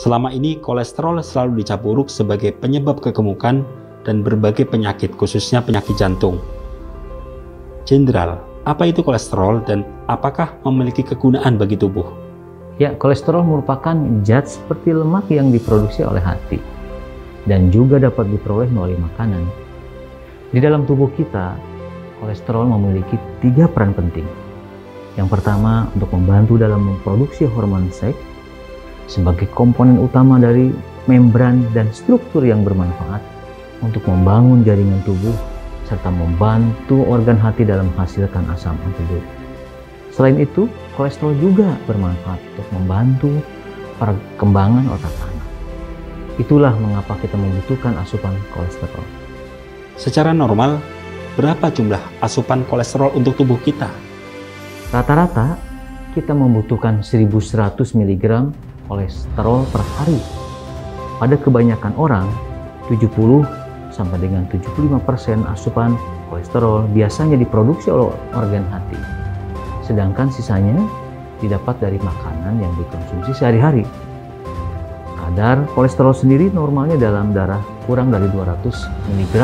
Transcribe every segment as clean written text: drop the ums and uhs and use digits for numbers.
Selama ini kolesterol selalu dicap buruk sebagai penyebab kegemukan dan berbagai penyakit, khususnya penyakit jantung. Jenderal, apa itu kolesterol dan apakah memiliki kegunaan bagi tubuh? Ya, kolesterol merupakan zat seperti lemak yang diproduksi oleh hati dan juga dapat diperoleh melalui makanan. Di dalam tubuh kita, kolesterol memiliki 3 peran penting. Yang pertama, untuk membantu dalam memproduksi hormon seks sebagai komponen utama dari membran dan struktur yang bermanfaat untuk membangun jaringan tubuh serta membantu organ hati dalam menghasilkan asam amfiloid. Selain itu, kolesterol juga bermanfaat untuk membantu perkembangan otak anak. Itulah mengapa kita membutuhkan asupan kolesterol. Secara normal, berapa jumlah asupan kolesterol untuk tubuh kita? Rata-rata, kita membutuhkan 1100 mg kolesterol per hari. Pada kebanyakan orang, 70 sampai dengan 75% asupan kolesterol biasanya diproduksi oleh organ hati. Sedangkan sisanya didapat dari makanan yang dikonsumsi sehari-hari. Kadar kolesterol sendiri normalnya dalam darah kurang dari 200 mg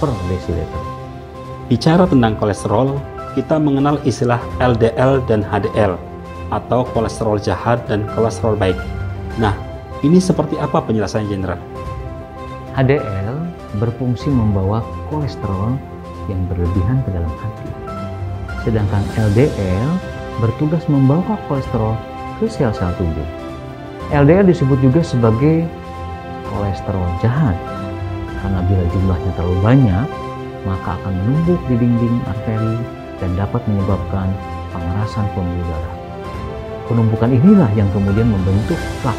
per desiliter. Bicara tentang kolesterol, kita mengenal istilah LDL dan HDL atau kolesterol jahat dan kolesterol baik. Nah, ini seperti apa penjelasannya, Jenderal? HDL berfungsi membawa kolesterol yang berlebihan ke dalam hati. Sedangkan LDL bertugas membawa kolesterol ke sel-sel tubuh. LDL disebut juga sebagai kolesterol jahat karena bila jumlahnya terlalu banyak, maka akan menumpuk di dinding arteri dan dapat menyebabkan pengerasan pembuluh darah. Penumpukan inilah yang kemudian membentuk plak.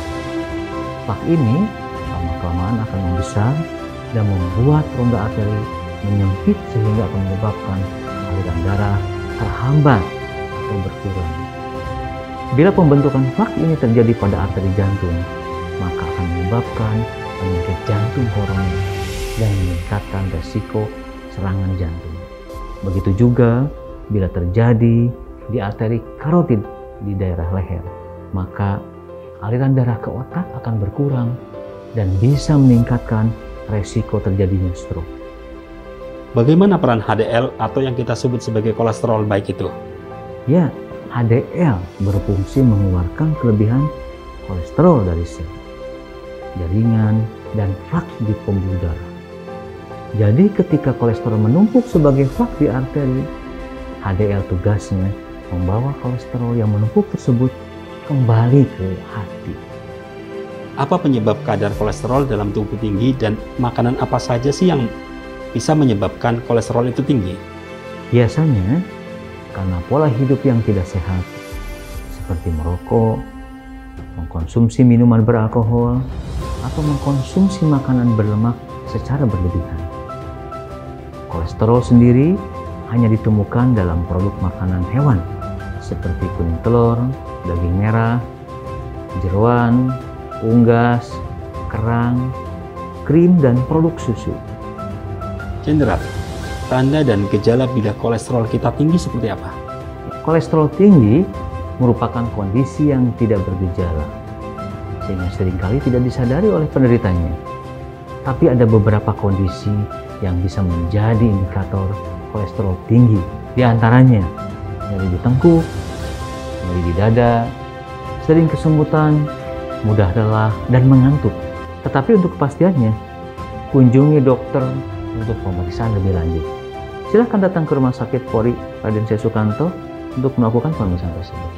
Plak ini lama-kelamaan akan membesar dan membuat rongga arteri menyempit sehingga akan menyebabkan aliran darah terhambat atau berkurang. Bila pembentukan plak ini terjadi pada arteri jantung, maka akan menyebabkan penyakit jantung koroner dan meningkatkan resiko serangan jantung. Begitu juga bila terjadi di arteri karotid di daerah leher, maka aliran darah ke otak akan berkurang dan bisa meningkatkan resiko terjadinya stroke. Bagaimana peran HDL atau yang kita sebut sebagai kolesterol baik itu? Ya, HDL berfungsi mengeluarkan kelebihan kolesterol dari sel, jaringan, dan plak di pembuluh darah. Jadi ketika kolesterol menumpuk sebagai plak di arteri, HDL tugasnya membawa kolesterol yang menumpuk tersebut kembali ke hati. Apa penyebab kadar kolesterol dalam tubuh tinggi dan makanan apa saja sih yang bisa menyebabkan kolesterol itu tinggi? Biasanya karena pola hidup yang tidak sehat, seperti merokok, mengkonsumsi minuman beralkohol, atau mengkonsumsi makanan berlemak secara berlebihan. Kolesterol sendiri hanya ditemukan dalam produk makanan hewan, seperti kuning telur, daging merah, jeroan, unggas, kerang, krim, dan produk susu. Jenderal, tanda dan gejala bila kolesterol kita tinggi seperti apa? Kolesterol tinggi merupakan kondisi yang tidak bergejala, sehingga seringkali tidak disadari oleh penderitanya. Tapi ada beberapa kondisi yang bisa menjadi indikator kolesterol tinggi. Di antaranya, nyeri di tengkuk, nyeri di dada, sering kesemutan, mudah lelah, dan mengantuk. Tetapi untuk kepastiannya, kunjungi dokter untuk pemeriksaan lebih lanjut. Silahkan datang ke Rumah Sakit Polri Raden C. Sukanto untuk melakukan pemeriksaan tersebut.